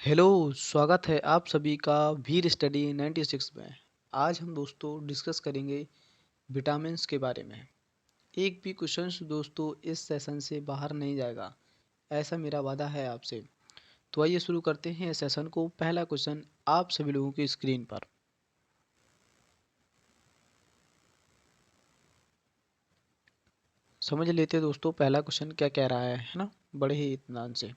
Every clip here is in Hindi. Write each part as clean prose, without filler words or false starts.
हेलो, स्वागत है आप सभी का वीर स्टडी 96 में। आज हम दोस्तों डिस्कस करेंगे विटामिन्स के बारे में। एक भी क्वेश्चंस दोस्तों इस सेशन से बाहर नहीं जाएगा, ऐसा मेरा वादा है आपसे। तो आइए शुरू करते हैं इस सेशन को। पहला क्वेश्चन आप सभी लोगों की स्क्रीन पर। समझ लेते हैं दोस्तों पहला क्वेश्चन क्या कह रहा है ना, बड़े ही इत्मीनान से।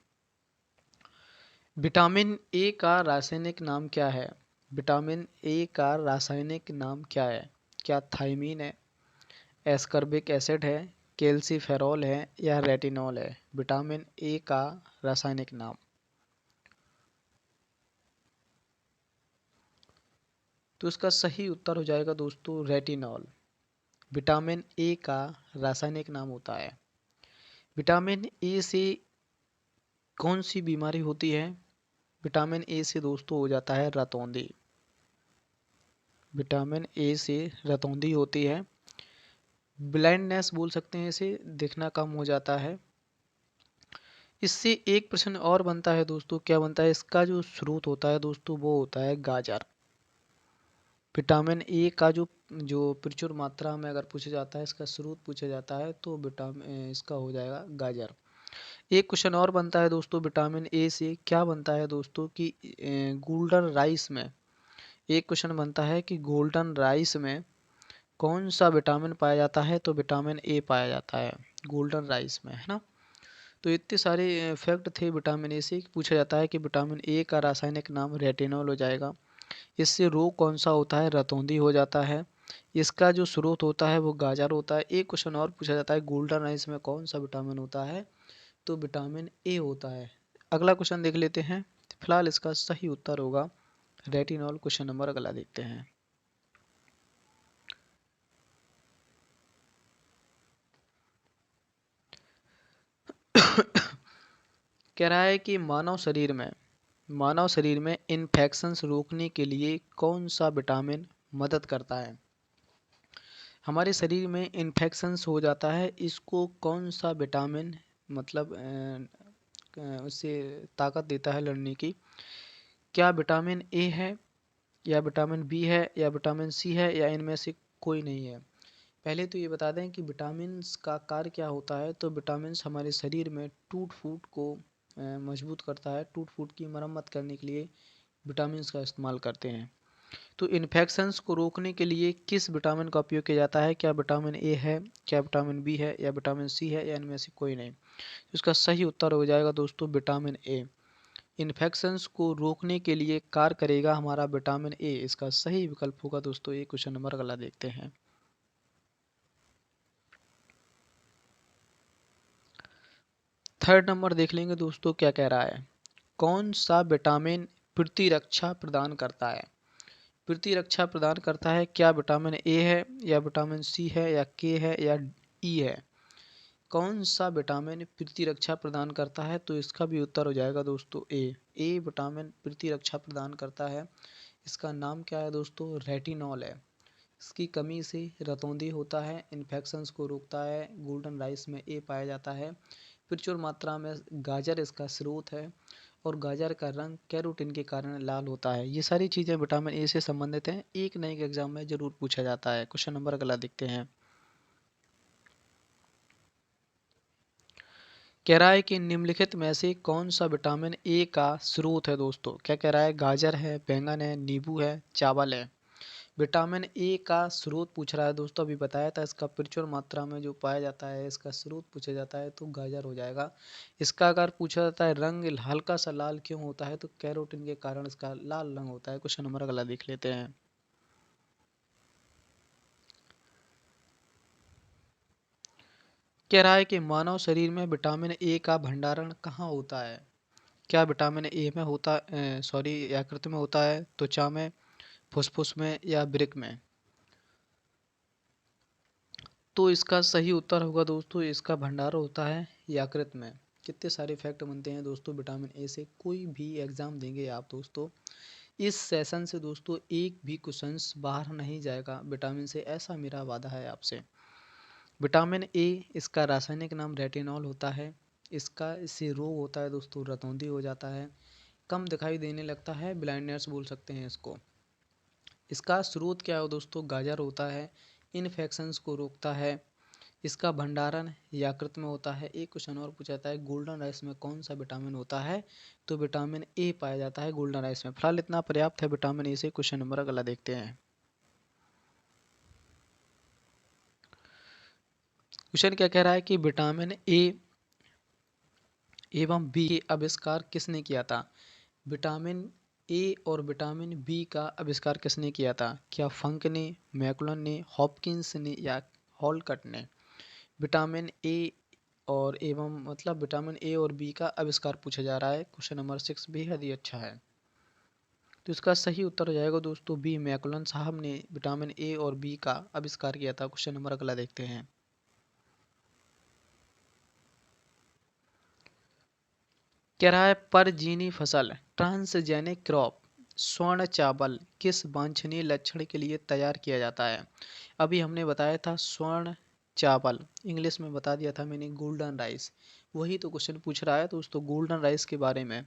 विटामिन ए का रासायनिक नाम क्या है? विटामिन ए का रासायनिक नाम क्या है? क्या थायमीन है, एस्कॉर्बिक एसिड है, कैल्सीफेरॉल है या रेटिनॉल है? विटामिन ए का रासायनिक नाम। तो इसका सही उत्तर हो जाएगा दोस्तों रेटिनॉल। विटामिन ए का रासायनिक नाम होता है। विटामिन ए से कौन सी बीमारी होती है? विटामिन ए से दोस्तों हो जाता है रतौंधी। विटामिन ए से रतौंधी होती है। ब्लाइंडनेस बोल सकते हैं इसे, देखना कम हो जाता है। इससे एक प्रश्न और बनता है दोस्तों, क्या बनता है? इसका जो स्रोत होता है दोस्तों वो होता है गाजर। विटामिन ए का जो जो प्रचुर मात्रा में अगर पूछा जाता है, इसका स्रोत पूछा जाता है तो विटामिन इसका हो जाएगा गाजर। एक क्वेश्चन और बनता है दोस्तों विटामिन ए से क्या बनता है दोस्तों कि गोल्डन राइस में एक क्वेश्चन बनता है कि गोल्डन राइस में कौन सा विटामिन पाया जाता है? तो विटामिन ए पाया जाता है गोल्डन राइस में, है ना। तो इतने सारे फैक्ट थे विटामिन ए से। पूछा जाता है कि विटामिन ए का रासायनिक नाम रेटिनॉल हो जाएगा। इससे रोग कौन सा होता है? रतौंधी हो जाता है। इसका जो स्रोत होता है वो गाजर होता है। एक क्वेश्चन और पूछा जाता है गोल्डन राइस में कौन सा विटामिन होता है? तो विटामिन ए होता है। अगला क्वेश्चन देख लेते हैं। फिलहाल इसका सही उत्तर होगा रेटिनॉल। क्वेश्चन नंबर अगला देखते हैं। कह रहा है कि मानव शरीर में इन्फेक्शंस रोकने के लिए कौन सा विटामिन मदद करता है? हमारे शरीर में इन्फेक्शंस हो जाता है, इसको कौन सा विटामिन मतलब उससे ताकत देता है लड़ने की? क्या विटामिन ए है या विटामिन बी है या विटामिन सी है या इनमें से कोई नहीं है? पहले तो ये बता दें कि विटामिन्स का कार्य क्या होता है। तो विटामिन्स हमारे शरीर में टूट फूट को मजबूत करता है। टूट फूट की मरम्मत करने के लिए विटामिन्स का इस्तेमाल करते हैं। तो इन्फेक्शंस को रोकने के लिए किस विटामिन का उपयोग किया जाता है? क्या विटामिन ए है, क्या विटामिन बी है या विटामिन सी है या इनमें से कोई नहीं? इसका सही उत्तर हो जाएगा दोस्तों विटामिन ए। इन्फेक्शंस को रोकने के लिए कार्य करेगा हमारा विटामिन ए। इसका सही विकल्प होगा दोस्तों ये। क्वेश्चन नंबर अगला देखते हैं। थर्ड नंबर देख लेंगे दोस्तों क्या कह रहा है। कौन सा विटामिन प्रतिरक्षा प्रदान करता है? प्रतिरक्षा प्रदान करता है। क्या विटामिन ए है या विटामिन सी है या के है या ई है? कौन सा विटामिन प्रतिरक्षा प्रदान करता है? तो इसका भी उत्तर हो जाएगा दोस्तों ए। ए विटामिन प्रतिरक्षा प्रदान करता है। इसका नाम क्या है दोस्तों? रेटिनॉल है। इसकी कमी से रतौंधी होता है, इन्फेक्शंस को रोकता है। गोल्डन राइस में ए पाया जाता है। प्रचुर मात्रा में गाजर इसका स्रोत है और गाजर का रंग कैरोटीन के कारण लाल होता है। ये सारी चीज़ें विटामिन ए से संबंधित हैं, एक न एक एग्जाम में जरूर पूछा जाता है। क्वेश्चन नंबर अगला देखते हैं। कह रहा है कि निम्नलिखित में से कौन सा विटामिन ए का स्रोत है दोस्तों? क्या कह रहा है? गाजर है, बैंगन है, नींबू है, चावल है। विटामिन ए का स्रोत पूछ रहा है दोस्तों। अभी बताया था इसका प्रचुर मात्रा में जो पाया जाता है, इसका स्रोत पूछा जाता है तो गाजर हो जाएगा। इसका अगर पूछा जाता है रंग हल्का सा लाल क्यों होता है, तो कैरोटीन के कारण इसका लाल रंग होता है। क्वेश्चन नंबर अगला देख लेते हैं। कह रहा है कि मानव शरीर में विटामिन ए का भंडारण कहाँ होता है? क्या विटामिन ए में होता सॉरी यकृत में होता है, त्वचा में, फुफ्फुस में या वृक्क में? तो इसका सही उत्तर होगा दोस्तों, इसका भंडार होता है यकृत में। कितने सारे फैक्ट बनते हैं दोस्तों विटामिन ए से। कोई भी एग्जाम देंगे आप दोस्तों, इस सेशन से दोस्तों एक भी क्वेश्चंस बाहर नहीं जाएगा विटामिन से, ऐसा मेरा वादा है आपसे। विटामिन ए इसका रासायनिक नाम रेटिनॉल होता है। इससे रोग होता है दोस्तों रतौंधी हो जाता है। कम दिखाई देने लगता है, ब्लाइंडनेस बोल सकते हैं इसको। इसका स्रोत क्या है दोस्तों, गाजर होता है। इन्फेक्शंस को रोकता है। इसका भंडारण यकृत में होता है। एक क्वेश्चन और पूछा जाता है, गोल्डन राइस में कौन सा विटामिन होता है, तो विटामिन ए पाया जाता है गोल्डन राइस में। फिलहाल इतना पर्याप्त है विटामिन ए से। क्वेश्चन नंबर अगला देखते हैं। क्वेश्चन क्या कह रहा है कि विटामिन ए एवं बी के आविष्कार किसने किया था। विटामिन ए और विटामिन बी का आविष्कार किसने किया था। क्या फंक ने, मैकुलन ने, हॉपकिंस ने या हॉलकट ने। विटामिन ए और एवं मतलब विटामिन ए और बी का आविष्कार पूछा जा रहा है। क्वेश्चन नंबर 6 बेहद ही अच्छा है। तो इसका सही उत्तर हो जाएगा दोस्तों बी, मैकुलन साहब ने विटामिन ए और बी का आविष्कार किया था। क्वेश्चन नंबर अगला देखते हैं। कह रहा है परजीवी फसल ट्रांसजेनिक क्रॉप स्वर्ण चावल किस वांछनीय लक्षण के लिए तैयार किया जाता है। अभी हमने बताया था स्वर्ण चावल, इंग्लिश में बता दिया था मैंने गोल्डन राइस। वही तो क्वेश्चन पूछ रहा है दोस्तों गोल्डन राइस के बारे में।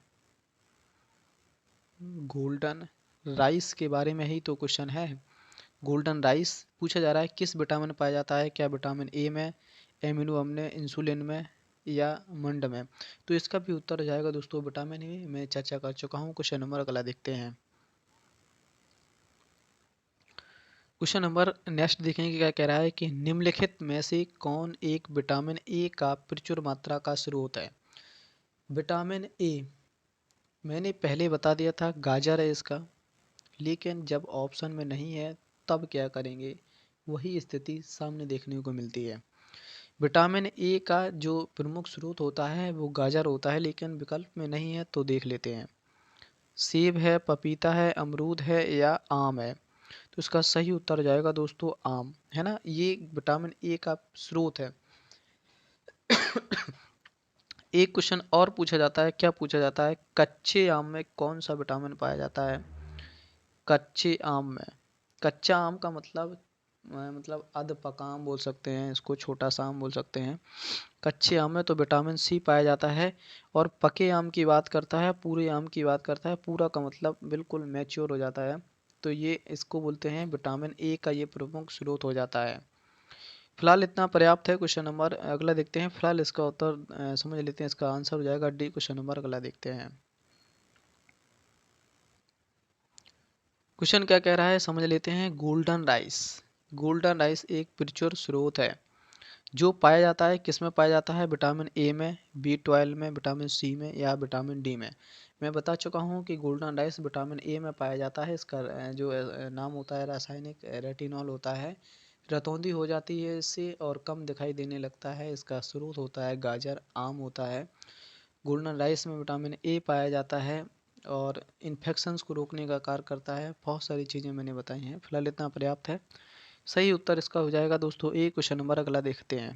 गोल्डन राइस के बारे में ही तो क्वेश्चन है। गोल्डन राइस पूछा जा रहा है किस विटामिन पाया जाता है। क्या विटामिन ए में, एमिनो अम्ल, इंसुलिन में या मंड में। तो इसका भी उत्तर हो जाएगा दोस्तों विटामिन ए। मैं चर्चा कर चुका हूँ। क्वेश्चन नंबर अगला देखते हैं। क्वेश्चन नंबर नेक्स्ट देखेंगे क्या कह रहा है कि निम्नलिखित में से कौन एक विटामिन ए का प्रचुर मात्रा का स्रोत है। विटामिन ए मैंने पहले बता दिया था गाजर है इसका, लेकिन जब ऑप्शन में नहीं है तब क्या करेंगे, वही स्थिति सामने देखने को मिलती है। विटामिन ए का जो प्रमुख स्रोत होता है वो गाजर होता है, लेकिन विकल्प में नहीं है तो देख लेते हैं। सेब है, पपीता है, अमरूद है या आम है। तो इसका सही उत्तर जाएगा दोस्तों आम, है ना। ये विटामिन ए का स्रोत है। एक क्वेश्चन और पूछा जाता है, क्या पूछा जाता है, कच्चे आम में कौन सा विटामिन पाया जाता है। कच्चे आम में, कच्चा आम का मतलब अध पका आम बोल सकते हैं इसको, छोटा सा आम बोल सकते हैं। कच्चे आम में तो विटामिन सी पाया जाता है। और पके आम की बात करता है, पूरे आम की बात करता है, पूरा का मतलब बिल्कुल मैच्योर हो जाता है, तो ये इसको बोलते हैं विटामिन ए का ये प्रमुख स्रोत हो जाता है। फिलहाल इतना पर्याप्त है। क्वेश्चन नंबर अगला देखते हैं। फिलहाल इसका उत्तर समझ लेते हैं। इसका आंसर हो जाएगा डी। क्वेश्चन नंबर अगला देखते हैं। क्वेश्चन क्या कह रहा है समझ लेते हैं। गोल्डन राइस, गोल्डन राइस एक प्रचुर स्रोत है जो पाया जाता है, किस में पाया जाता है, विटामिन ए में, बी 12 में, विटामिन सी में या विटामिन डी में। मैं बता चुका हूँ कि गोल्डन राइस विटामिन ए में पाया जाता है। इसका जो नाम होता है रासायनिक रेटिनॉल होता है। रतौंधी हो जाती है इससे और कम दिखाई देने लगता है। इसका स्रोत होता है गाजर, आम होता है। गोल्डन राइस में विटामिन ए पाया जाता है और इन्फेक्शंस को रोकने का कार्य करता है। बहुत सारी चीज़ें मैंने बताई हैं। फिलहाल इतना पर्याप्त है। सही उत्तर इसका हो जाएगा दोस्तों ए। क्वेश्चन नंबर अगला देखते हैं।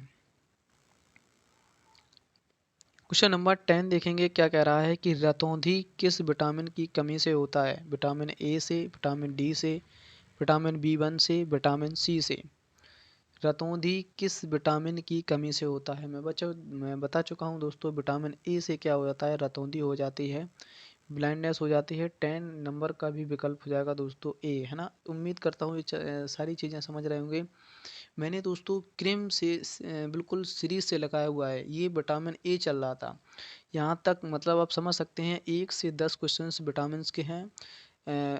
क्वेश्चन नंबर 10 देखेंगे क्या कह रहा है कि रतौंधी किस विटामिन की कमी से होता है। विटामिन ए से, विटामिन डी से, विटामिन बी 1 से, विटामिन सी से। रतौंधी किस विटामिन की कमी से होता है। मैं बता चुका हूँ दोस्तों विटामिन ए से क्या हो जाता है, रतौंधी हो जाती है, ब्लाइंडनेस हो जाती है। 10 नंबर का भी विकल्प हो जाएगा दोस्तों ए, है ना। उम्मीद करता हूँ ये सारी चीज़ें समझ रहे होंगे। मैंने दोस्तों क्रीम से बिल्कुल सीरीज से लगाया हुआ है, ये विटामिन ए चल रहा था यहाँ तक। मतलब आप समझ सकते हैं 1 से 10 क्वेश्चंस विटामिन के हैं।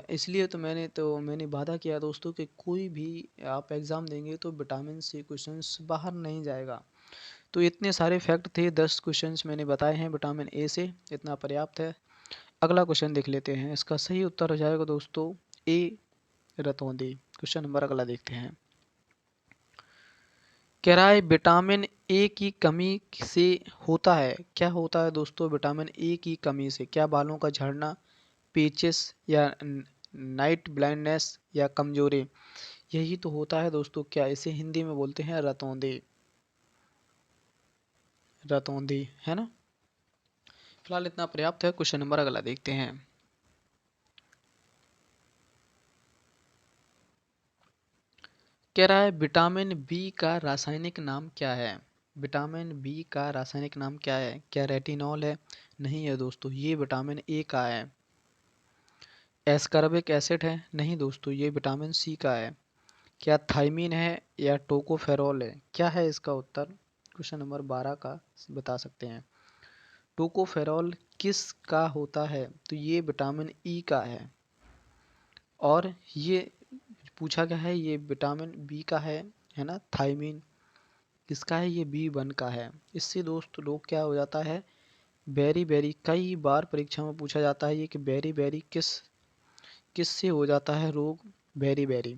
इसलिए तो मैंने वादा किया दोस्तों कि कोई भी आप एग्ज़ाम देंगे तो विटामिन से क्वेश्चंस बाहर नहीं जाएगा। तो इतने सारे फैक्ट थे, 10 क्वेश्चंस मैंने बताए हैं विटामिन ए से, इतना पर्याप्त है। अगला क्वेश्चन देख लेते हैं। इसका सही उत्तर हो जाएगा दोस्तों ए, रतौंधी। क्वेश्चन नंबर अगला देखते हैं। कह रहा है विटामिन ए की कमी से होता है, क्या होता है दोस्तों विटामिन ए की कमी से। क्या बालों का झड़ना, पेचिस या नाइट ब्लाइंडनेस या कमजोरी। यही तो होता है दोस्तों। क्या इसे हिंदी में बोलते हैं रतौंधी, रतौंधी, है ना। फिलहाल इतना पर्याप्त है। क्वेश्चन नंबर अगला देखते हैं। कह रहा है विटामिन बी का रासायनिक नाम क्या है। विटामिन बी का रासायनिक नाम क्या है। क्या रेटिनॉल है, नहीं है दोस्तों, ये विटामिन ए का है। एस्कॉर्बिक एसिड है? नहीं दोस्तों, ये विटामिन सी का है। क्या थायमीन है या टोकोफेरोल है? क्या है इसका उत्तर? क्वेश्चन नंबर 12 का बता सकते हैं। टोकोफेरोल किस का होता है? तो ये विटामिन ई का है। और ये पूछा गया है, ये विटामिन बी का है ना। थायमीन किसका है? ये बी 1 का है। इससे दोस्त लोग क्या हो जाता है, बेरी बेरी, कई बार परीक्षा में पूछा जाता है ये कि बेरी बेरी किस से हो जाता है रोग? बेरी बेरी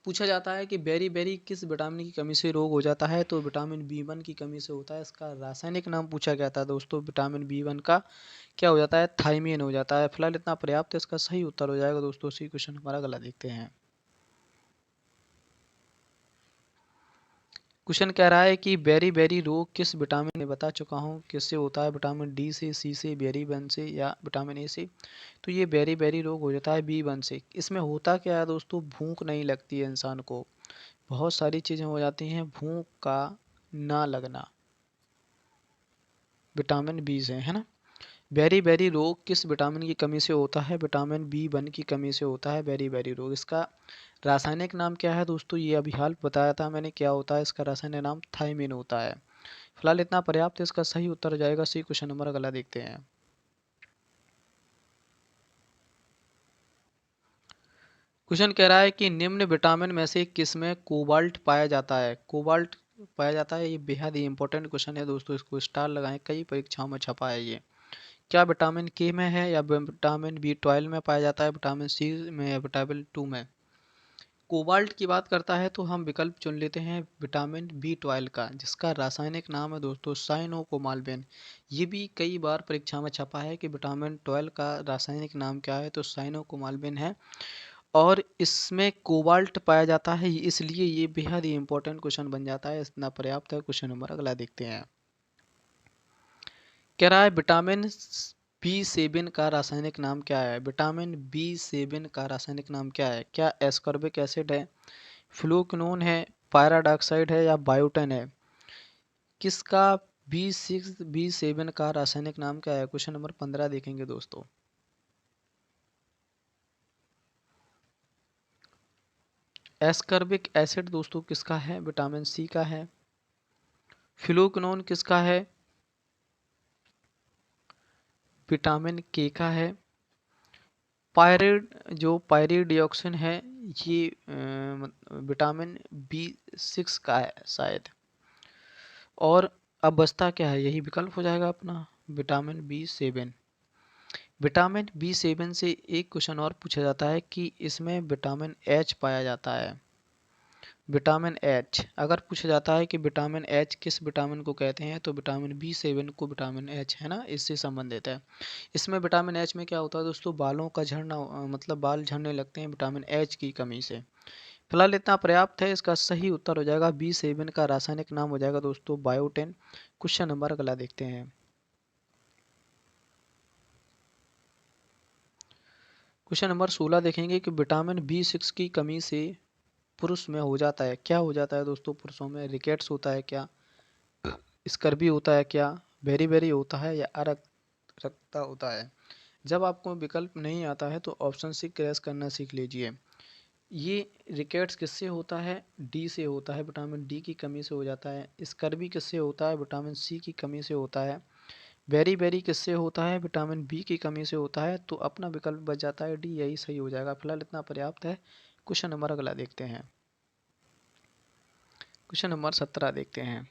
पूछा जाता है कि बेरी बेरी किस विटामिन की कमी से रोग हो जाता है? तो विटामिन बी 1 की कमी से होता है। इसका रासायनिक नाम पूछा गया था दोस्तों, विटामिन बी 1 का क्या हो जाता है? थायमीन हो जाता है। फिलहाल इतना पर्याप्त है, इसका सही उत्तर हो जाएगा दोस्तों। सी क्वेश्चन हमारा गला देखते हैं। क्वेश्चन कह रहा है कि बेरी बेरी रोग किस विटामिन ने बता चुका हूँ किससे होता है? विटामिन डी से, सी से, बेरी 1 से या विटामिन ए से? तो ये बेरी बेरी रोग हो जाता है बी 1 से। इसमें होता क्या है दोस्तों, भूख नहीं लगती है इंसान को, बहुत सारी चीज़ें हो जाती हैं, भूख का ना लगना विटामिन बी से, है ना। बेरी बेरी रोग किस विटामिन की कमी से होता है? विटामिन बी 1 की कमी से होता है बेरी बेरी रोग। इसका रासायनिक नाम क्या है दोस्तों? ये अभी हाल बताया था मैंने, क्या होता है इसका रासायनिक नाम? थायमीन होता है। फिलहाल इतना पर्याप्त है, इसका सही उत्तर हो जाएगा सी क्वेश्चन नंबर। अगला देखते हैं। क्वेश्चन कह रहा है कि निम्न विटामिन में से किस में कोबाल्ट पाया जाता है? कोबाल्ट पाया जाता है, ये बेहद ही इंपॉर्टेंट क्वेश्चन है दोस्तों, इसको स्टार लगाएं, कई परीक्षाओं में छपा है ये। क्या विटामिन के में है या विटामिन बी 12 में पाया जाता है, विटामिन सी में या विटामिन 2 में? कोबाल्ट की बात करता है तो हम विकल्प चुन लेते हैं विटामिन बी 12 का, जिसका रासायनिक नाम है दोस्तों साइनोकोबाल्मिन। ये भी कई बार परीक्षा में छपा है कि विटामिन 12 का रासायनिक नाम क्या है, तो साइनोकोबाल्मिन है। और इसमें कोबाल्ट पाया जाता है, इसलिए ये बेहद ही इंपॉर्टेंट क्वेश्चन बन जाता है। इतना पर्याप्त है। क्वेश्चन नंबर अगला देखते हैं। कह रहा है विटामिन बी 7 का रासायनिक नाम क्या है? विटामिन बी 7 का रासायनिक नाम क्या है? क्या एस्कॉर्बिक एसिड है, फ्लूकनोन है, पायराडाक्साइड है या बायोटिन है? किसका बी 7 का रासायनिक नाम क्या है? क्वेश्चन नंबर 15 देखेंगे दोस्तों। एस्कॉर्बिक एसिड दोस्तों किसका है? विटामिन सी का है। फ्लूकनोन किसका है? विटामिन के का है। पायरिडियोक्सिन है, ये विटामिन बी 6 का है शायद। और अब बचता क्या है? यही विकल्प हो जाएगा अपना, विटामिन बी 7। विटामिन बी 7 से एक क्वेश्चन और पूछा जाता है कि इसमें विटामिन एच पाया जाता है। विटामिन एच अगर पूछा जाता है कि विटामिन एच किस विटामिन को कहते हैं, तो विटामिन बी 7 को विटामिन एच, है ना, इससे संबंधित है। इसमें विटामिन एच में क्या होता है दोस्तों, बालों का झड़ना, मतलब बाल झड़ने लगते हैं विटामिन एच की कमी से। फिलहाल इतना पर्याप्त है, इसका सही उत्तर हो जाएगा बी 7 का रासायनिक नाम हो जाएगा दोस्तों बायोटिन। क्वेश्चन नंबर अगला देखते हैं। क्वेश्चन नंबर 16 देखेंगे कि विटामिन बी 6 की कमी से पुरुष में हो जाता है, क्या हो जाता है दोस्तों? पुरुषों में रिकेट्स होता है क्या, स्कर्वी होता है क्या, बेरी बेरी होता है या अरक्तता होता है? जब आपको विकल्प नहीं आता है तो ऑप्शन सी क्रैश करना सीख लीजिए। ये रिकेट्स किससे होता है? डी से होता है, विटामिन डी की कमी से हो जाता है। स्कर्वी किससे होता है? विटामिन सी की कमी से होता है। बेरी बेरी किससे होता है? विटामिन बी की कमी से होता है। तो अपना विकल्प बच जाता है डी, यही सही हो जाएगा। फिलहाल इतना पर्याप्त है। क्वेश्चन नंबर अगला देखते हैं। क्वेश्चन नंबर 17 देखते हैं।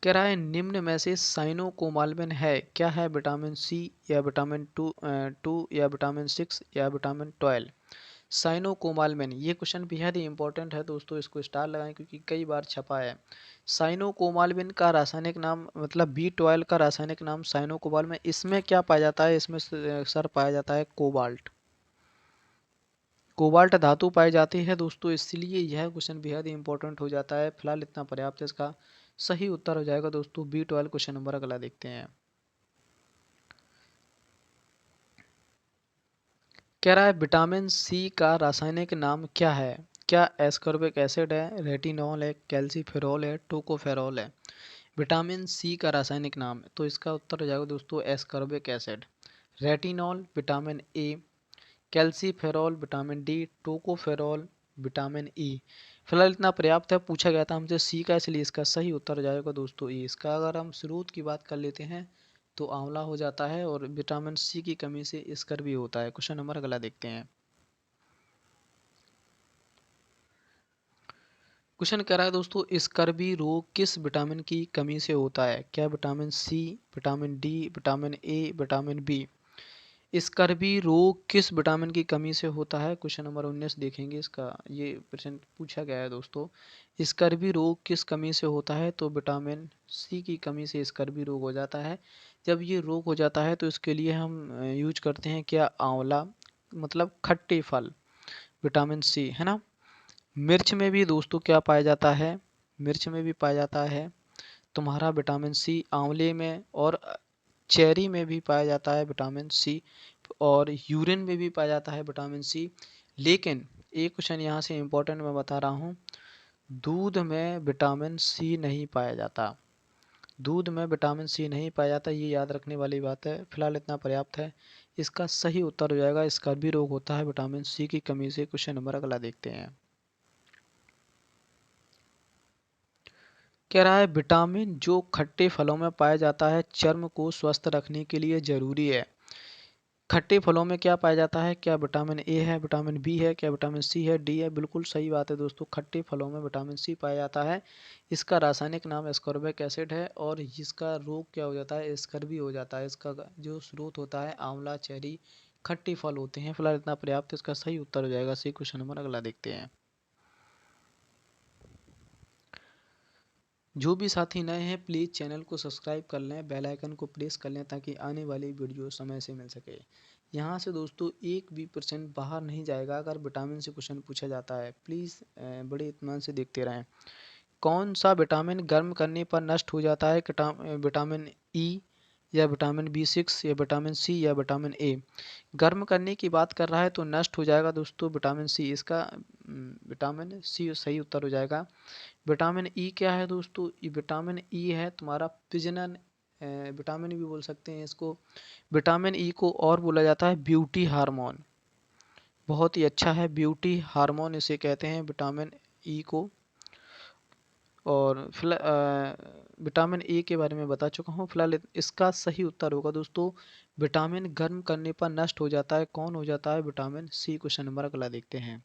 कह रहा है निम्न में से साइनोकोबाल्मिन है, क्या है? विटामिन सी या विटामिन 2 या विटामिन 6 या विटामिन 12? साइनोकोबाल्मिन, ये क्वेश्चन बेहद ही इंपॉर्टेंट है दोस्तों, इसको स्टार लगाएं क्योंकि कई बार छपा है। साइनोकोबाल्मिन का रासायनिक नाम, मतलब बी 12 का रासायनिक नाम साइनोकोबाल्मिन। इसमें क्या पाया जाता है? इसमें सर पाया जाता है कोबाल्ट। कोबाल्ट धातु पाई जाती है दोस्तों, इसलिए यह क्वेश्चन बेहद ही इंपॉर्टेंट हो जाता है। फिलहाल इतना पर्याप्त है, इसका सही उत्तर हो जाएगा दोस्तों बी 12। क्वेश्चन नंबर अगला देखते हैं। कह रहा है विटामिन सी का रासायनिक नाम क्या है? क्या एस्कॉर्बिक एसिड है, रेटिनॉल है, कैल्सीफेरॉल है, टोकोफेरॉल है? विटामिन सी का रासायनिक नाम, तो इसका उत्तर हो जाएगा दोस्तों ascorbic acid. Retinol vitamin A, calciferol vitamin D, tocopherol vitamin E. फिलहाल इतना पर्याप्त है, पूछा गया था हमसे सी का, इसलिए इसका सही उत्तर हो जाएगा दोस्तों ई। इसका अगर हम स्रोत की बात कर लेते हैं तो आंवला हो जाता है, और विटामिन सी की कमी से स्कर्वी होता है। क्वेश्चन नंबर अगला देखते हैं। क्वेश्चन कह रहा है दोस्तों, स्कर्वी रोग किस विटामिन की कमी से होता है? क्या vitamin C, vitamin D, vitamin A, vitamin B? Scurvy रोग किस विटामिन की कमी से होता है? क्वेश्चन नंबर 19 देखेंगे इसका, ये प्रश्न पूछा गया है दोस्तों। स्कर्वी रोग किस कमी से होता है? तो विटामिन सी की कमी से स्कर्वी रोग हो जाता है। जब ये रोग हो जाता है तो इसके लिए हम यूज करते हैं क्या? आंवला, मतलब खट्टे फल, विटामिन सी, है ना। मिर्च में भी दोस्तों क्या पाया जाता है? मिर्च में भी पाया जाता है तुम्हारा विटामिन सी, आंवले में और चेरी में भी पाया जाता है विटामिन सी, और यूरिन में भी पाया जाता है विटामिन सी। लेकिन एक क्वेश्चन यहाँ से इम्पोर्टेंट मैं बता रहा हूँ, दूध में विटामिन सी नहीं पाया जाता। दूध में विटामिन सी नहीं पाया जाता, ये याद रखने वाली बात है। फिलहाल इतना पर्याप्त है। इसका सही उत्तर हो जाएगा स्कर्वी रोग होता है विटामिन सी की कमी से। क्वेश्चन नंबर अगला देखते हैं। कह रहा है विटामिन जो खट्टे फलों में पाया जाता है चर्म को स्वस्थ रखने के लिए जरूरी है। खट्टे फलों में क्या पाया जाता है? क्या विटामिन ए है, विटामिन बी है, क्या विटामिन सी है, डी है? बिल्कुल सही बात है दोस्तों, खट्टे फलों में विटामिन सी पाया जाता है। इसका रासायनिक नाम एस्कॉर्बिक एसिड है, और इसका रोग क्या हो जाता है? स्कर्वी हो जाता है। इसका जो स्रोत होता है आंवला, चेरी, खट्टे फल होते हैं। फिलहाल इतना पर्याप्त, इसका सही उत्तर हो जाएगा सी। क्वेश्चन नंबर अगला देखते हैं। जो भी साथी नए हैं प्लीज़ चैनल को सब्सक्राइब कर लें, बेल आइकन को प्रेस कर लें, ताकि आने वाली वीडियो समय से मिल सके। यहाँ से दोस्तों एक भी % बाहर नहीं जाएगा अगर विटामिन से क्वेश्चन पूछा जाता है। प्लीज़ बड़े इत्मीनान से देखते रहें। कौन सा विटामिन गर्म करने पर नष्ट हो जाता है? विटामिन ई, या विटामिन B6, या विटामिन सी, या विटामिन ए? गर्म करने की बात कर रहा है तो नष्ट हो जाएगा दोस्तों विटामिन सी। इसका विटामिन सी सही उत्तर हो जाएगा। विटामिन ई क्या है दोस्तों? ये विटामिन ई है तुम्हारा पिजनन विटामिन भी बोल सकते हैं इसको। विटामिन ई को और बोला जाता है ब्यूटी हार्मोन। बहुत ही अच्छा है, ब्यूटी हार्मोन इसे कहते हैं विटामिन ई को। और विटामिन ए के बारे में बता चुका हूँ। फिलहाल इसका सही उत्तर होगा दोस्तों, विटामिन गर्म करने पर नष्ट हो जाता है। कौन हो जाता है? विटामिन सी। क्वेश्चन नंबर अगला देखते हैं।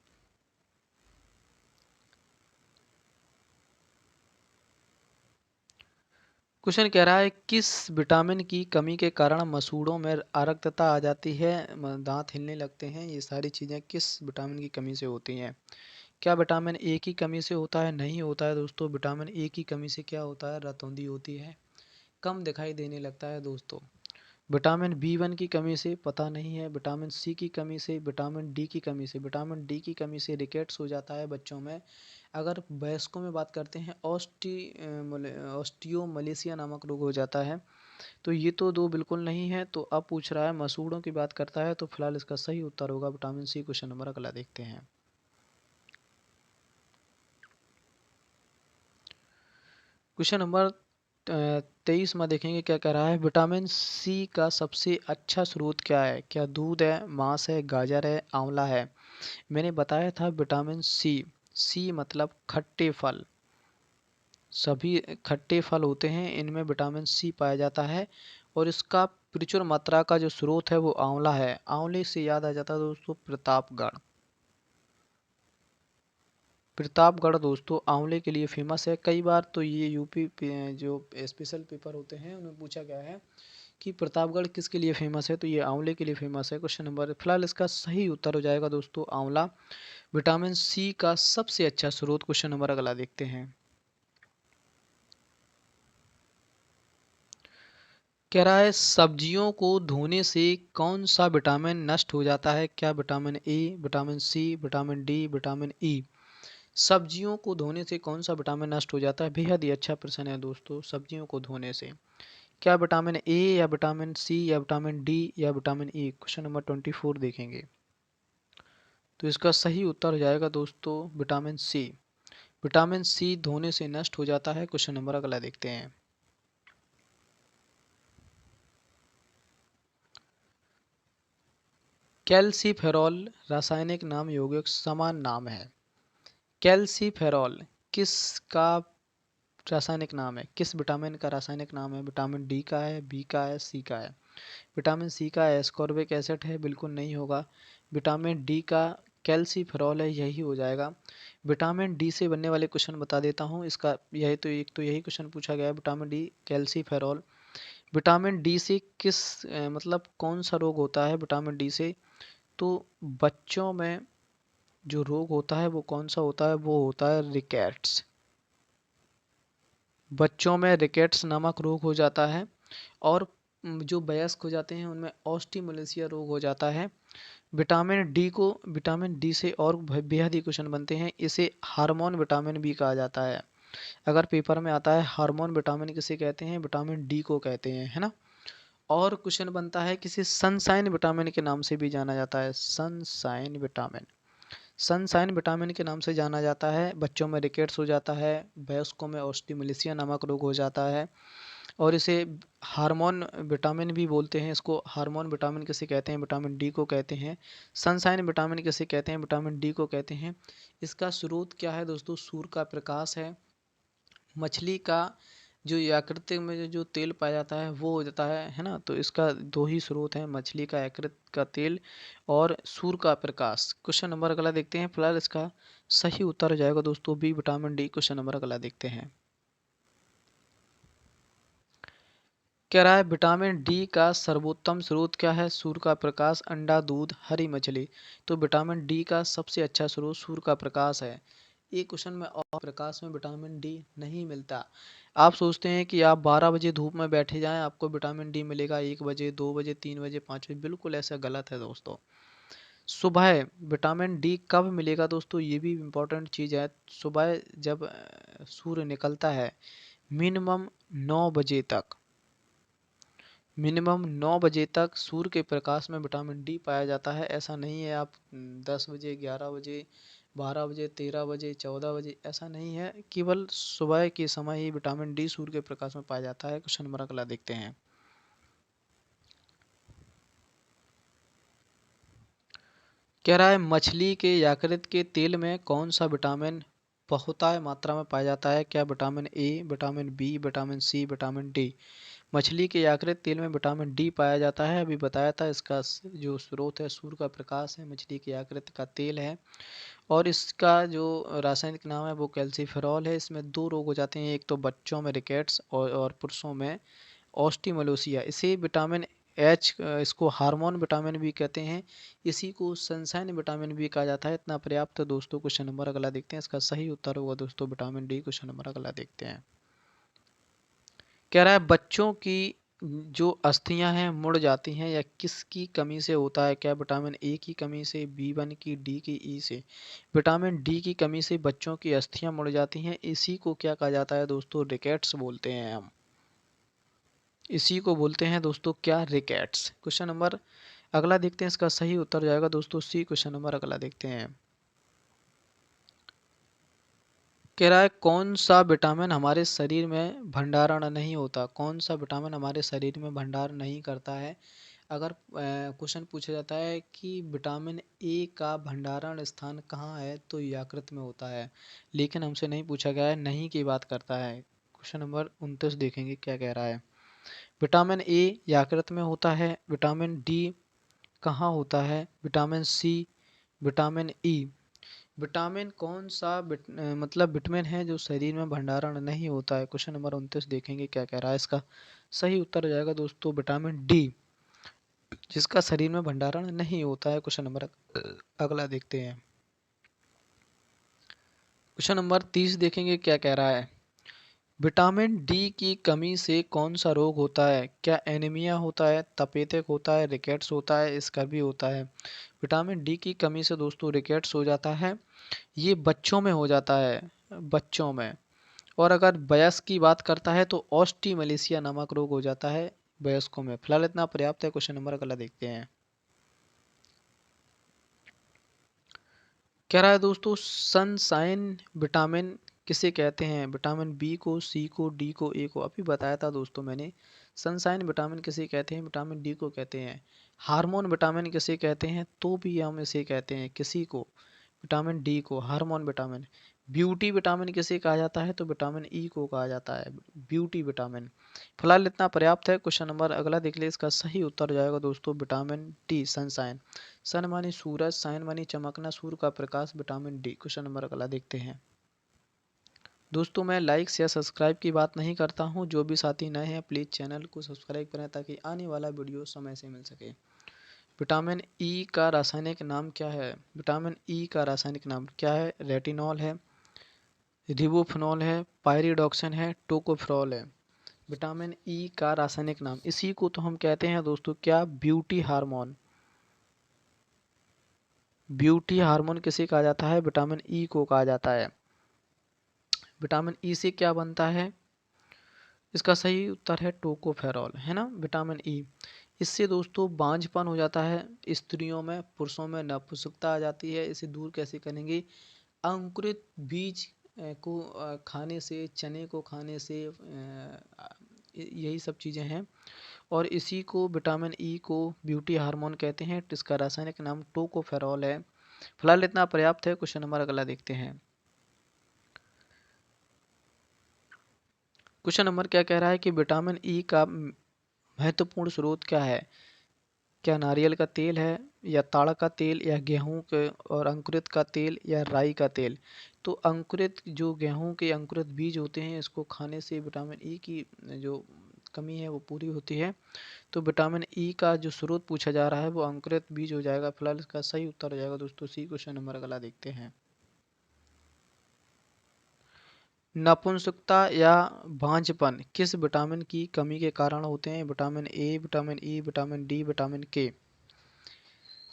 क्वेश्चन कह रहा है किस विटामिन की कमी के कारण मसूड़ों में अरक्तता आ जाती है, दांत हिलने लगते हैं? ये सारी चीज़ें किस विटामिन की कमी से होती हैं? क्या विटामिन ए की कमी से होता है? नहीं होता है दोस्तों। विटामिन ए की कमी से क्या होता है? रतौंधी होती है, कम दिखाई देने लगता है दोस्तों। विटामिन B1 की कमी से पता नहीं है। विटामिन सी की कमी से, विटामिन डी की कमी से। विटामिन डी की कमी से रिकेट्स हो जाता है बच्चों में। अगर वयस्कों में बात करते हैं ऑस्टियोमलेशिया नामक रोग हो जाता है। तो ये तो दो बिल्कुल नहीं है। तो अब पूछ रहा है मसूड़ों की बात करता है, तो फिलहाल इसका सही उत्तर होगा विटामिन सी। क्वेश्चन नंबर अगला देखते हैं। क्वेश्चन नंबर 23 में देखेंगे क्या कह रहा है। विटामिन सी का सबसे अच्छा स्रोत क्या है? क्या दूध है, मांस है, गाजर है, आंवला है? मैंने बताया था विटामिन सी। सी मतलब खट्टे फल, सभी खट्टे फल होते हैं, इनमें विटामिन सी पाया जाता है। और इसका प्रचुर मात्रा का जो स्रोत है वो आंवला है। आंवले से याद आ जाता है दोस्तों प्रतापगढ़। प्रतापगढ़ दोस्तों आंवले के लिए फेमस है। कई बार तो ये यूपी जो स्पेशल पेपर होते हैं उनमें पूछा गया है कि प्रतापगढ़ किसके लिए फेमस है, तो ये आंवले के लिए फेमस है। क्वेश्चन नंबर, फिलहाल इसका सही उत्तर हो जाएगा दोस्तों आंवला, विटामिन सी का सबसे अच्छा स्रोत। क्वेश्चन नंबर अगला देखते हैं। कह रहा है सब्जियों को धोने से कौन सा विटामिन नष्ट हो जाता है? क्या vitamin A, vitamin C, vitamin D, vitamin E? सब्जियों को धोने से कौन सा विटामिन नष्ट हो जाता है? बेहद ही अच्छा प्रश्न है दोस्तों, सब्जियों को धोने से। क्या विटामिन ए, या विटामिन सी, या विटामिन डी, या विटामिन ई? क्वेश्चन नंबर 24 देखेंगे। तो इसका सही उत्तर हो जाएगा दोस्तों विटामिन सी। विटामिन सी धोने से नष्ट हो जाता है। क्वेश्चन नंबर अगला देखते हैं। कैल्सीफेरॉल रासायनिक नाम यौगिक समान नाम है। कैल्सीफेरॉल किस का रासायनिक नाम है, किस विटामिन का रासायनिक नाम है? विटामिन डी का है, बी का है, सी का है? विटामिन सी का एस्कॉर्बिक एसिड है, बिल्कुल नहीं होगा। विटामिन डी का कैल्सीफेरॉल है, यही हो जाएगा। विटामिन डी से बनने वाले क्वेश्चन बता देता हूँ इसका, यही तो एक तो यही क्वेश्चन पूछा गया है, vitamin D calciferol. Vitamin D से किस मतलब कौन सा रोग होता है विटामिन डी से? तो बच्चों में जो रोग होता है वो कौन सा होता है? वो होता है रिकेट्स। बच्चों में रिकेट्स नामक रोग हो जाता है, और जो वयस्क हो जाते हैं उनमें ऑस्टियोमेलेसिया रोग हो जाता है। विटामिन डी से और बेहद ही क्वेश्चन बनते हैं, इसे हार्मोन विटामिन भी कहा जाता है। अगर पेपर में आता है हार्मोन विटामिन किसे कहते हैं? विटामिन डी को कहते हैं, है ना। और क्वेश्चन बनता है किसी सनशाइन विटामिन के नाम से भी जाना जाता है। सनशाइन विटामिन, सनशाइन विटामिन के नाम से जाना जाता है। बच्चों में रिकेट्स हो जाता है, वयस्कों में ऑस्टियोमेलेसिया नामक रोग हो जाता है, और इसे हार्मोन विटामिन भी बोलते हैं। इसको हार्मोन विटामिन किसे कहते हैं? विटामिन डी को कहते हैं। सनशाइन विटामिन किसे कहते हैं? विटामिन डी को कहते हैं। इसका स्रोत क्या है दोस्तों? सूर्य का प्रकाश है। मछली का जो यकृत में जो तेल पाया जाता है वो हो जाता है ना। तो इसका दो ही स्रोत हैं, मछली का यकृत का तेल और सूर्य का प्रकाश। क्वेश्चन नंबर अगला देखते हैं। फिलहाल इसका सही उत्तर हो जाएगा दोस्तों B, vitamin D. Question number अगला देखते हैं। कह रहा है विटामिन डी का सर्वोत्तम स्रोत क्या है? सूर्य का प्रकाश, अंडा, दूध, हरी मछली। तो विटामिन डी का सबसे अच्छा स्रोत सूर्य का प्रकाश है। एक क्वेश्चन में और प्रकाश में विटामिन डी नहीं मिलता। आप सोचते हैं कि आप 12 बजे धूप में बैठे जाएं आपको विटामिन डी मिलेगा 1 बजे, 2 बजे, 3 बजे, 5 बजे, बिल्कुल ऐसा गलत है दोस्तों। सुबह विटामिन डी कब मिलेगा दोस्तों? ये भी इम्पोर्टेंट चीज़ है। सुबह जब सूर्य निकलता है मिनिमम 9 बजे तक, मिनिमम 9 बजे तक सूर्य के प्रकाश में विटामिन डी पाया जाता है। ऐसा नहीं है आप 10 बजे, 11 बजे, 12 बजे, 13 बजे, 14 बजे, ऐसा नहीं है। केवल सुबह के समय ही विटामिन डी सूर्य के प्रकाश में पाया जाता है। क्वेश्चन नंबर अगला देखते हैं। कह रहा है मछली के यकृत के तेल में कौन सा विटामिन बहुतायत मात्रा में पाया जाता है? क्या vitamin A, vitamin B, vitamin C, vitamin D? मछली के यकृत तेल में विटामिन डी पाया जाता है, अभी बताया था। इसका जो स्रोत है सूर्य का प्रकाश है, मछली के यकृत का तेल है, और इसका जो रासायनिक नाम है वो कैल्सीफेरॉल है। इसमें दो रोग हो जाते हैं, एक तो बच्चों में रिकेट्स और पुरुषों में ऑस्टियोमेलेसिया। इसे विटामिन एच, इसको हार्मोन विटामिन भी कहते हैं। इसी को सनशाइन विटामिन भी कहा जाता है। इतना पर्याप्त है दोस्तों। क्वेश्चन नंबर अगला देखते हैं। इसका सही उत्तर होगा दोस्तों विटामिन डी। क्वेश्चन नंबर अगला देखते हैं। कह रहा है बच्चों की जो अस्थियां हैं मुड़ जाती हैं या किसकी कमी से होता है? क्या विटामिन ए की कमी से, बी1 की, डी की, ई से? विटामिन डी की कमी से बच्चों की अस्थियां मुड़ जाती हैं। इसी को क्या कहा जाता है दोस्तों? रिकेट्स बोलते हैं हम। इसी को बोलते हैं दोस्तों क्या? रिकेट्स। क्वेश्चन नंबर अगला देखते हैं। इसका सही उत्तर जाएगा दोस्तों सी। क्वेश्चन नंबर अगला देखते हैं। कह रहा है कौन सा विटामिन हमारे शरीर में भंडारण नहीं होता? कौन सा विटामिन हमारे शरीर में भंडार नहीं करता है? अगर क्वेश्चन पूछा जाता है कि विटामिन ए का भंडारण स्थान कहाँ है, तो यकृत में होता है। लेकिन हमसे नहीं पूछा गया है, नहीं की बात करता है। क्वेश्चन नंबर 29 देखेंगे क्या कह रहा है। विटामिन ए यकृत में होता है। विटामिन डी कहाँ होता है? Vitamin C, vitamin E. Vitamin कौन सा मतलब विटामिन है जो शरीर में भंडारण नहीं होता है? क्वेश्चन नंबर 29 देखेंगे क्या कह रहा है। इसका सही उत्तर हो जाएगा दोस्तों विटामिन डी, जिसका शरीर में भंडारण नहीं होता है। क्वेश्चन नंबर अगला देखते हैं। क्वेश्चन नंबर 30 देखेंगे क्या कह रहा है। विटामिन डी की कमी से कौन सा रोग होता है? क्या एनीमिया होता है, तपेदिक होता है, रिकेट्स होता है, स्कर्वी होता है? विटामिन डी की कमी से दोस्तों रिकेट्स हो जाता है। ये बच्चों में हो जाता है, बच्चों में। और अगर वयस्क की बात करता है तो ऑस्टियोमेलेसिया नामक रोग हो जाता है वयस्कों में। फिलहाल इतना पर्याप्त है। क्वेश्चन नंबर अगला देखते हैं। कह रहा है दोस्तों सनशाइन विटामिन किसे कहते हैं? विटामिन बी को, सी को, डी को, ए को? अभी बताया था दोस्तों मैंने। सनशाइन विटामिन किसे कहते हैं? विटामिन डी को कहते हैं। हार्मोन विटामिन किसे कहते हैं? तो भी हम इसे कहते हैं किसी को? विटामिन डी को हार्मोन विटामिन। ब्यूटी विटामिन किसे कहा जाता है? तो विटामिन ई को कहा जाता है ब्यूटी विटामिन। फिलहाल इतना पर्याप्त है। क्वेश्चन नंबर अगला देख ले, इसका सही उत्तर हो जाएगा दोस्तों विटामिन डी सनशाइन। सन मानी सूरज, शाइन मानी चमकना, सूर्य का प्रकाश, विटामिन डी। क्वेश्चन नंबर अगला देखते हैं दोस्तों। मैं लाइक्स या सब्सक्राइब की बात नहीं करता हूं। जो भी साथी नए हैं प्लीज़ चैनल को सब्सक्राइब करें ताकि आने वाला वीडियो समय से मिल सके। विटामिन ई का रासायनिक नाम क्या है? विटामिन ई का रासायनिक नाम क्या है? रेटिनॉल है, रिबोफिनॉल है, पायरिडॉक्सिन है, टोकोफेरॉल है। विटामिन ई का रासायनिक नाम, इसी को तो हम कहते हैं दोस्तों क्या? Beauty hormone. ब्यूटी हार्मोन किसे कहा जाता है? विटामिन ई को कहा जाता है। विटामिन ई से क्या बनता है? इसका सही उत्तर है टोकोफेरॉल, है ना, विटामिन ई। इससे दोस्तों बांझपन हो जाता है स्त्रियों में, पुरुषों में नपुंसकता आ जाती है। इसे दूर कैसे करेंगे? अंकुरित बीज को खाने से, चने को खाने से, यही सब चीज़ें हैं। और इसी को विटामिन ई को ब्यूटी हार्मोन कहते हैं। इसका रासायनिक नाम टोकोफेरॉल है। फिलहाल इतना पर्याप्त है। क्वेश्चन नंबर अगला देखते हैं। क्वेश्चन नंबर क्या कह रहा है कि विटामिन ई का महत्वपूर्ण स्रोत क्या है? क्या नारियल का तेल है, या ताड़ का तेल, या गेहूं के और अंकुरित का तेल, या राई का तेल? तो अंकुरित, जो गेहूं के अंकुरित बीज होते हैं, इसको खाने से विटामिन ई की जो कमी है वो पूरी होती है। तो विटामिन ई का जो स्रोत पूछा जा रहा है वो अंकुरित बीज हो जाएगा। फिलहाल इसका सही उत्तर हो जाएगा दोस्तों सी। क्वेश्चन नंबर अगला देखते हैं। नपुंसकता या बांझपन किस विटामिन की कमी के कारण होते हैं? Vitamin A, vitamin E, vitamin D, vitamin के।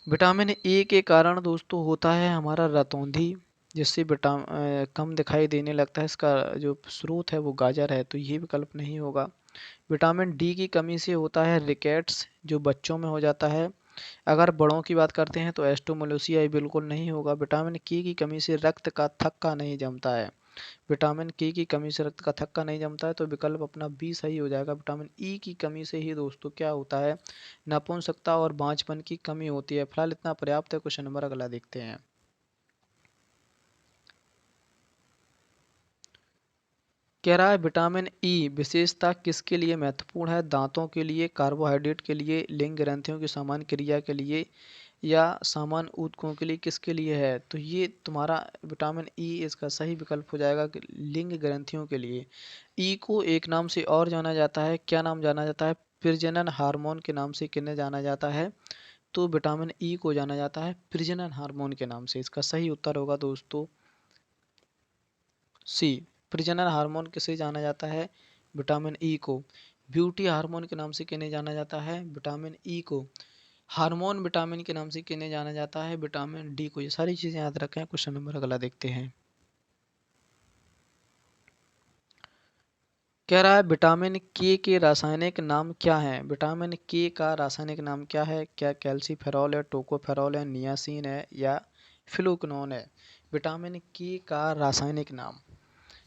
विटामिन ए के कारण दोस्तों होता है हमारा रतौंधी, जिससे कम दिखाई देने लगता है। इसका जो स्रोत है वो गाजर है, तो ये विकल्प नहीं होगा। विटामिन डी की कमी से होता है रिकेट्स, जो बच्चों में हो जाता है। अगर बड़ों की बात करते हैं तो एस्टोमोलोसिया, ये बिल्कुल नहीं होगा। विटामिन के की कमी से रक्त का थक्का नहीं जमता है। विटामिन के की कमी से रक्त का थक्का नहीं जमता है, तो विकल्प अपना बी सही हो जाएगा। विटामिन ई की कमी से ही दोस्तों क्या होता है? नपुंसकता और बांझपन की कमी होती है। फिलहाल इतना पर्याप्त है। क्वेश्चन नंबर अगला देखते हैं। कह रहा है विटामिन ई विशेषता किसके लिए महत्वपूर्ण है? दांतों के लिए, कार्बोहाइड्रेट के लिए, लिंग ग्रंथियों की समान क्रिया के लिए, या सामान्य ऊतकों के लिए, किसके लिए है? तो ये तुम्हारा विटामिन ई इसका सही विकल्प हो जाएगा कि लिंग ग्रंथियों के लिए। ई को एक नाम से और जाना जाता है, क्या नाम जाना जाता है? प्रजनन हार्मोन के नाम से किन्हें जाना जाता है? तो विटामिन ई को जाना जाता है प्रजनन हार्मोन के नाम से। इसका सही उत्तर होगा दोस्तों सी। प्रजनन हार्मोन किसे जाना जाता है? विटामिन ई को। ब्यूटी हार्मोन के नाम से किन्हें जाना जाता है? विटामिन ई को। हार्मोन विटामिन के नाम से किन्हें जाना जाता है? विटामिन डी को। ये सारी चीजें याद रखें। क्वेश्चन नंबर अगला देखते हैं। कह रहा है विटामिन के रासायनिक नाम क्या है? विटामिन के का रासायनिक नाम क्या है? क्या कैल्सीफेरॉल है, टोकोफेरॉल है, नियासिन है, या फ्लूकनोन है? विटामिन के का रासायनिक नाम,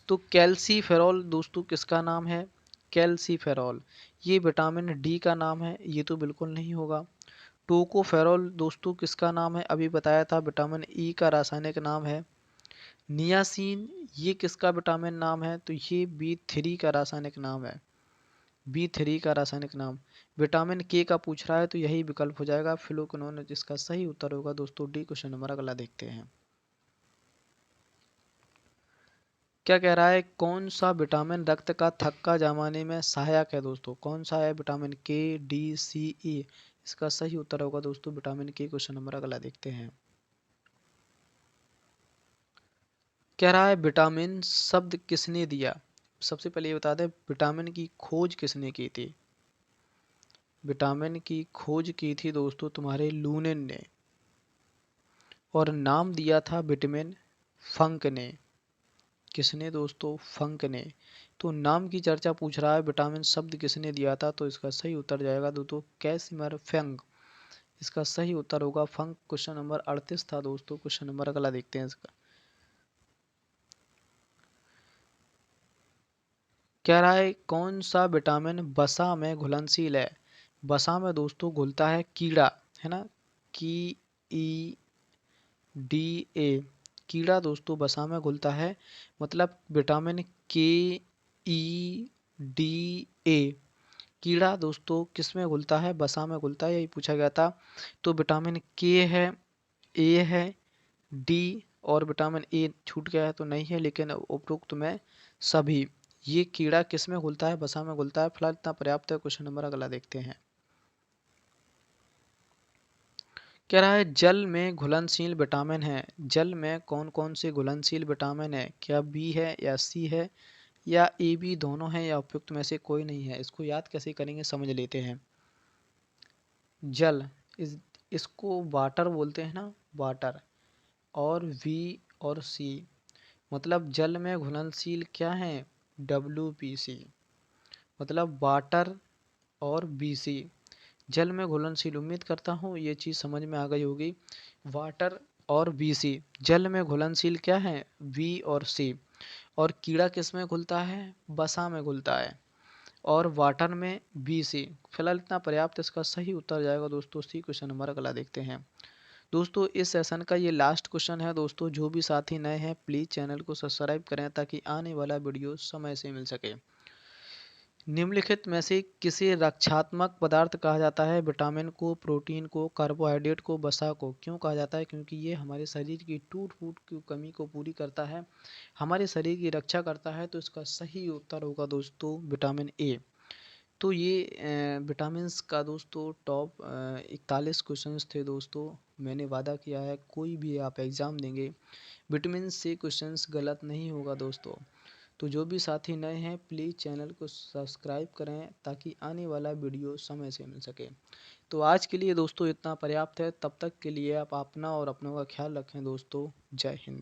तो कैल्सीफेरॉल दोस्तों किसका नाम है? कैल्सीफेरॉल। ये विटामिन डी का नाम है, ये तो बिल्कुल नहीं होगा। टोकोफेरॉल दोस्तों किसका नाम है? अभी बताया था विटामिन ई का रासायनिक नाम है। नियासिन, ये किसका विटामिन नाम है? तो ये बी3 का रासायनिक नाम है। बी3 का रासायनिक नाम। विटामिन के का पूछ रहा है तो यही विकल्प हो जाएगा फ्लूकनोन, जिसका सही उत्तर होगा दोस्तों डी। क्वेश्चन नंबर अगला देखते हैं। क्या कह रहा है? कौन सा विटामिन रक्त का थक्का जमाने में सहायक है दोस्तों? कौन सा है? विटामिन के, डी, सी, ई। इसका सही उत्तर होगा दोस्तों विटामिन के। क्वेश्चन नंबर अगला देखते हैं। कह रहा है विटामिन शब्द किसने दिया? सबसे पहले ये बता दें विटामिन की खोज किसने की थी? विटामिन की खोज की थी दोस्तों तुम्हारे लूनेन ने, और नाम दिया था विटामिन फंक ने। किसने दोस्तों? फंक ने। तो नाम की चर्चा पूछ रहा है, विटामिन शब्द किसने दिया था? तो इसका सही उत्तर जाएगा दोस्तों कैसिमर फंक। इसका सही उत्तर होगा फंक। क्वेश्चन नंबर 38 था दोस्तों। क्वेश्चन नंबर अगला देखते हैं इसका। कह रहा है कौन सा विटामिन वसा में घुलनशील है। वसा में दोस्तों घुलता है कीड़ा, है ना, की ई डी ए, कीड़ा दोस्तों वसा में घुलता है। मतलब विटामिन के ई डी ए, कीड़ा दोस्तों किस में घुलता है, वसा में घुलता है, यही पूछा गया था। तो विटामिन के है, ए है, डी और विटामिन ए छूट गया है तो नहीं है, लेकिन उपरोक्त में सभी ये कीड़ा किस में घुलता है, वसा में घुलता है। फिलहाल इतना पर्याप्त है। क्वेश्चन नंबर अगला देखते हैं। कह रहा है जल में घुलनशील विटामिन है। जल में कौन कौन से घुलनशील विटामिन है, क्या बी है या सी है या ए बी दोनों हैं या उपयुक्त में से कोई नहीं है। इसको याद कैसे करेंगे समझ लेते हैं। जल इसको वाटर बोलते हैं ना, वाटर, और वी और सी, मतलब जल में घुलनशील क्या है, WPC, मतलब वाटर और BC, जल में घुलनशील। उम्मीद करता हूँ ये चीज़ समझ में आ गई होगी। वाटर और BC, जल में घुलनशील क्या है, V और C, और कीड़ा किस में घुलता है, वसा में घुलता है, और वाटर में BC। फिलहाल इतना पर्याप्त, इसका सही उत्तर जाएगा दोस्तों सी। क्वेश्चन नंबर अगला देखते हैं। दोस्तों इस सेशन का ये लास्ट क्वेश्चन है। दोस्तों जो भी साथी नए हैं प्लीज़ चैनल को सब्सक्राइब करें ताकि आने वाला वीडियो समय से मिल सके। निम्नलिखित में से किसे रक्षात्मक पदार्थ कहा जाता है, विटामिन को, प्रोटीन को, कार्बोहाइड्रेट को, वसा को। क्यों कहा जाता है, क्योंकि ये हमारे शरीर की टूट फूट की कमी को पूरी करता है, हमारे शरीर की रक्षा करता है। तो इसका सही उत्तर होगा दोस्तों विटामिन ए। तो ये विटामिन्स का दोस्तों टॉप 41 क्वेश्चंस थे दोस्तों। मैंने वादा किया है कोई भी आप एग्ज़ाम देंगे विटामिन से क्वेश्चंस गलत नहीं होगा दोस्तों। तो जो भी साथी नए हैं प्लीज़ चैनल को सब्सक्राइब करें ताकि आने वाला वीडियो समय से मिल सके। तो आज के लिए दोस्तों इतना पर्याप्त है। तब तक के लिए आप अपना और अपनों का ख्याल रखें दोस्तों। जय हिंद।